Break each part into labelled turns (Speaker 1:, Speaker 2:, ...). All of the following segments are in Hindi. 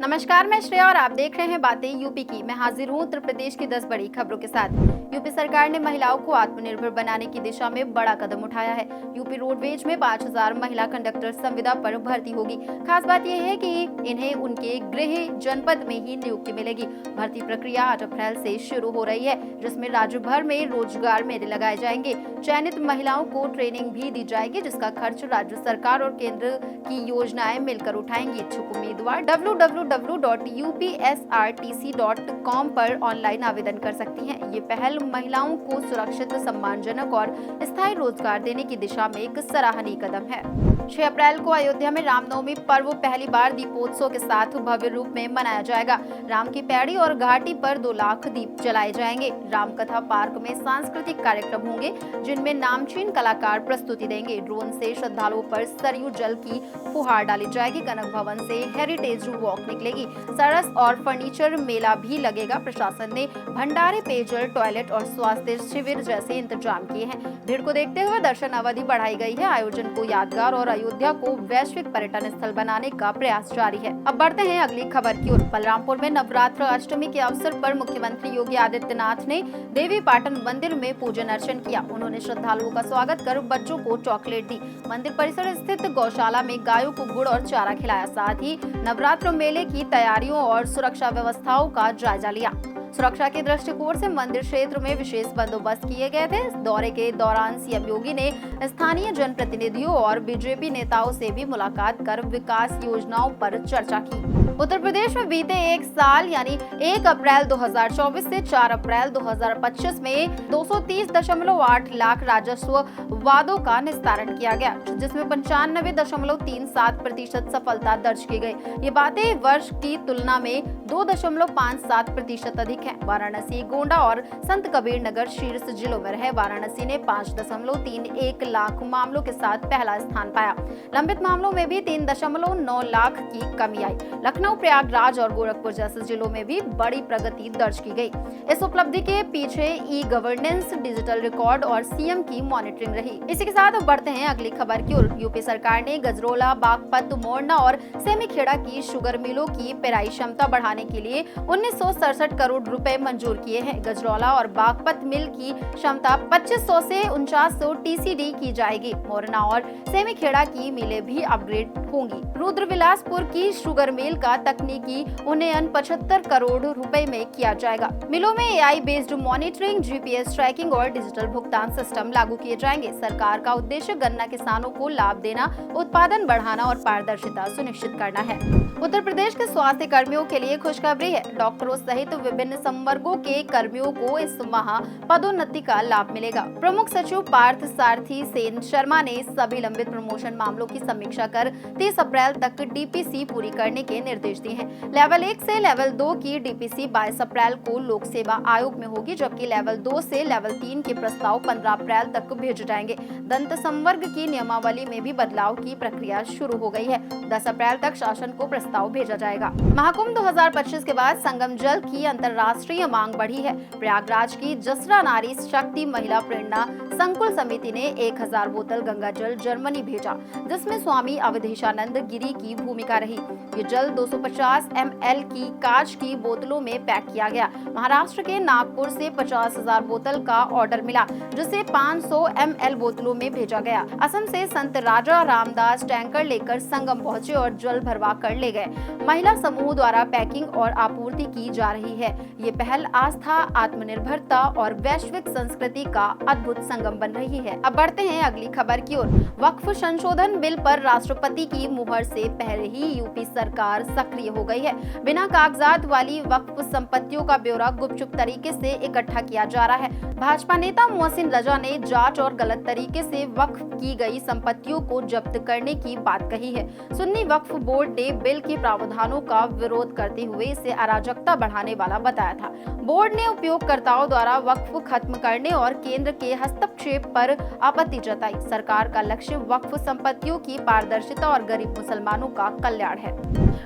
Speaker 1: नमस्कार, मैं श्रेया और आप देख रहे हैं बातें यूपी की। मैं हाजिर हूं उत्तर प्रदेश की 10 बड़ी खबरों के साथ। यूपी सरकार ने महिलाओं को आत्मनिर्भर बनाने की दिशा में बड़ा कदम उठाया है। यूपी रोडवेज में 5000 महिला कंडक्टर संविदा पर भर्ती होगी। खास बात यह है कि इन्हें उनके गृह जनपद में ही नियुक्ति मिलेगी। भर्ती प्रक्रिया 8 अप्रैल से शुरू हो रही है, जिसमें राज्य भर में रोजगार मेले लगाए जाएंगे। चयनित महिलाओं को ट्रेनिंग भी दी जाएगी, जिसका खर्च राज्य सरकार और केंद्र की योजनाएं मिलकर उठाएंगी। इच्छुक उम्मीदवार www.upsrtc.com पर ऑनलाइन आवेदन कर सकती हैं। ये पहल महिलाओं को सुरक्षित, सम्मानजनक और स्थायी रोजगार देने की दिशा में एक सराहनीय कदम है। 6 अप्रैल को अयोध्या में रामनवमी पर्व पहली बार दीपोत्सव के साथ भव्य रूप में मनाया जाएगा। राम की पैड़ी और घाटी पर 2 लाख दीप जलाए जाएंगे। रामकथा पार्क में सांस्कृतिक कार्यक्रम होंगे, जिनमें नामचीन कलाकार प्रस्तुति देंगे। ड्रोन से श्रद्धालुओं पर सरयू जल की फुहार डाली जाएगी। कनक भवन से हेरिटेज वॉक निकलेगी। सरस और फर्नीचर मेला भी लगेगा। प्रशासन ने भंडारे, पेयजल, टॉयलेट और स्वास्थ्य शिविर जैसे इंतजाम किए हैं। भीड़ को देखते हुए दर्शन अवधि बढ़ाई गई है। आयोजन को यादगार और अयोध्या को वैश्विक पर्यटन स्थल बनाने का प्रयास जारी है। अब बढ़ते हैं अगली खबर की ओर। बलरामपुर में नवरात्र अष्टमी के अवसर पर मुख्यमंत्री योगी आदित्यनाथ ने देवी पाटन मंदिर में पूजन अर्चन किया। उन्होंने श्रद्धालुओं का स्वागत कर बच्चों को चॉकलेट दी। मंदिर परिसर स्थित गौशाला में गायों को गुड़ और चारा खिलाया। साथ ही नवरात्र मेले की तैयारियों और सुरक्षा व्यवस्थाओं का जायजा लिया। सुरक्षा के दृष्टिकोण से मंदिर क्षेत्र में विशेष बंदोबस्त किए गए थे। इस दौरे के दौरान सीएम योगी ने स्थानीय जनप्रतिनिधियों और बीजेपी नेताओं से भी मुलाकात कर विकास योजनाओं पर चर्चा की। उत्तर प्रदेश में बीते एक साल यानी 1 अप्रैल 2024 से 4 अप्रैल 2025 में 230.8 लाख राजस्व वादों का निस्तारण किया गया, जिसमें 95.37% सफलता दर्ज की गई। ये बातें वर्ष की तुलना में 2.57% अधिक है। वाराणसी, गोंडा और संत कबीर नगर शीर्ष जिलों में रहे। वाराणसी ने 5.31 लाख मामलों के साथ पहला स्थान पाया। लंबित मामलों में भी 3.9 लाख की कमी आई। लखनऊ, प्रयागराज और गोरखपुर जैसे जिलों में भी बड़ी प्रगति दर्ज की गई। इस उपलब्धि के पीछे ई गवर्नेंस, डिजिटल रिकॉर्ड और सीएम की मॉनिटरिंग रही। इसी के साथ बढ़ते हैं अगली खबर की ओर। यूपी सरकार ने गजरोला, बागपत, मोरना और सेमीखेड़ा की शुगर मिलों की पेराई क्षमता बढ़ाने के लिए 1967 करोड़ रुपए मंजूर किए हैं। गजरौला और बागपत मिल की क्षमता 2500 से 4900 टीसीडी की जाएगी। मोरना और सेमीखेड़ा की मिलें भी अपग्रेड होंगी। रुद्रविलासपुर की शुगर मिल का तकनीकी उन्नयन 75 करोड़ रुपए में किया जाएगा। मिलों में AI based monitoring, GPS tracking और डिजिटल भुगतान सिस्टम लागू किए जाएंगे। सरकार का उद्देश्य गन्ना किसानों को लाभ देना, उत्पादन बढ़ाना और पारदर्शिता सुनिश्चित करना है। उत्तर प्रदेश के स्वास्थ्य कर्मियों के लिए खुशखबरी है। डॉक्टरों सहित विभिन्न संवर्गों के कर्मियों को इस माह पदोन्नति का लाभ मिलेगा। प्रमुख सचिव पार्थ सारथी सेन शर्मा ने सभी लंबित प्रमोशन मामलों की समीक्षा कर 30 अप्रैल तक डीपीसी पूरी करने के निर्देश दिए हैं। लेवल 1 से लेवल 2 की डीपीसी 22 अप्रैल को लोक सेवा आयोग में होगी, जबकि लेवल 2 से लेवल 3 के प्रस्ताव 15 अप्रैल तक भेजे जाएंगे। दंत संवर्ग की नियमावली में भी बदलाव की प्रक्रिया शुरू हो गई है। 10 अप्रैल तक शासन को प्रस्ताव भेजा जाएगा। महाकुंभ 2025 के बाद संगम जल की अंतर्राष्ट्रीय मांग बढ़ी है। प्रयागराज की जसरा नारी शक्ति महिला प्रेरणा संकुल समिति ने 1000 बोतल गंगा जल जर्मनी भेजा, जिसमें स्वामी अवधेशानंद गिरी की भूमिका रही। ये जल 250 ml की कांच की बोतलों में पैक किया गया। महाराष्ट्र के नागपुर से 50,000 बोतल का ऑर्डर मिला, जिसे 500 ml बोतलों में भेजा गया। असम से संत राजा रामदास टैंकर लेकर संगम पहुंचे और जल भरवा कर ले गए। महिला समूह द्वारा पैकिंग और आपूर्ति की जा रही है। ये पहल आस्था, आत्मनिर्भरता और वैश्विक संस्कृति का अद्भुत संगम बन रही है। अब बढ़ते हैं अगली खबर की ओर। वक्फ संशोधन बिल पर राष्ट्रपति की मुहर से पहले ही यूपी सरकार सक्रिय हो गई है। बिना कागजात वाली वक्फ संपत्तियों का ब्यौरा गुपचुप तरीके से इकट्ठा किया जा रहा है। भाजपा नेता मोहसिन रजा ने जांच और गलत तरीके से वक्फ की गई संपत्तियों को जब्त करने की बात कही है। सुन्नी वक्फ बोर्ड ने बिल के प्रावधानों का विरोध करते हुए इसे अराजकता बढ़ाने वाला बताया था। बोर्ड ने उपयोगकर्ताओं द्वारा वक्फ खत्म करने और केंद्र के हस्तक्षेप पर आपत्ति जताई। सरकार का लक्ष्य वक्फ संपत्तियों की पारदर्शिता और गरीब मुसलमानों का कल्याण है।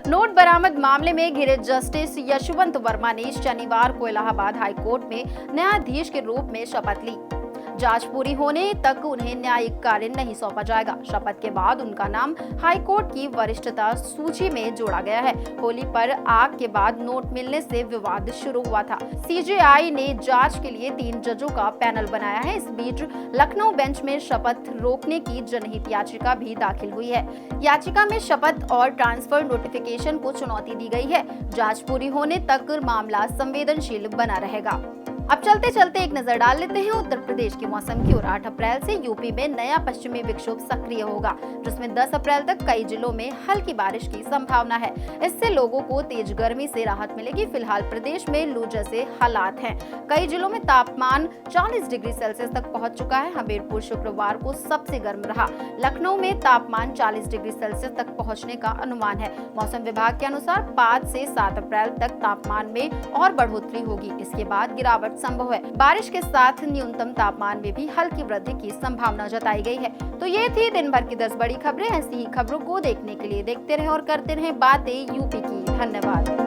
Speaker 1: नोट बरामद मामले में घिरे जस्टिस यशवंत वर्मा ने शनिवार को इलाहाबाद हाईकोर्ट में न्यायाधीश के रूप में शपथ ली। जांच पूरी होने तक उन्हें न्यायिक कार्य नहीं सौंपा जाएगा। शपथ के बाद उनका नाम हाईकोर्ट की वरिष्ठता सूची में जोड़ा गया है। होली पर आग के बाद नोट मिलने से विवाद शुरू हुआ था। सीजेआई ने जांच के लिए 3 जजों का पैनल बनाया है। इस बीच लखनऊ बेंच में शपथ रोकने की जनहित याचिका भी दाखिल हुई है। याचिका में शपथ और ट्रांसफर नोटिफिकेशन को चुनौती दी गई है। जांच पूरी होने तक मामला संवेदनशील बना रहेगा। अब चलते चलते एक नजर डाल लेते हैं उत्तर प्रदेश के मौसम की ओर। 8 अप्रैल से यूपी में नया पश्चिमी विक्षोभ सक्रिय होगा, जिसमें 10 अप्रैल तक कई जिलों में हल्की बारिश की संभावना है। इससे लोगों को तेज गर्मी से राहत मिलेगी। फिलहाल प्रदेश में लू जैसे हालात हैं। कई जिलों में तापमान 40 डिग्री सेल्सियस तक पहुंच चुका है। हमीरपुर शुक्रवार को सबसे गर्म रहा। लखनऊ में तापमान 40 डिग्री सेल्सियस तक पहुंचने का अनुमान है। मौसम विभाग के अनुसार 5 से 7 अप्रैल तक तापमान में और बढ़ोतरी होगी। इसके बाद गिरावट संभव है। बारिश के साथ न्यूनतम तापमान में भी हल्की वृद्धि की संभावना जताई गई है। तो ये थी दिन भर की 10 बड़ी खबरें। ऐसी ही खबरों को देखने के लिए देखते रहें और करते रहें बातें यूपी की। धन्यवाद।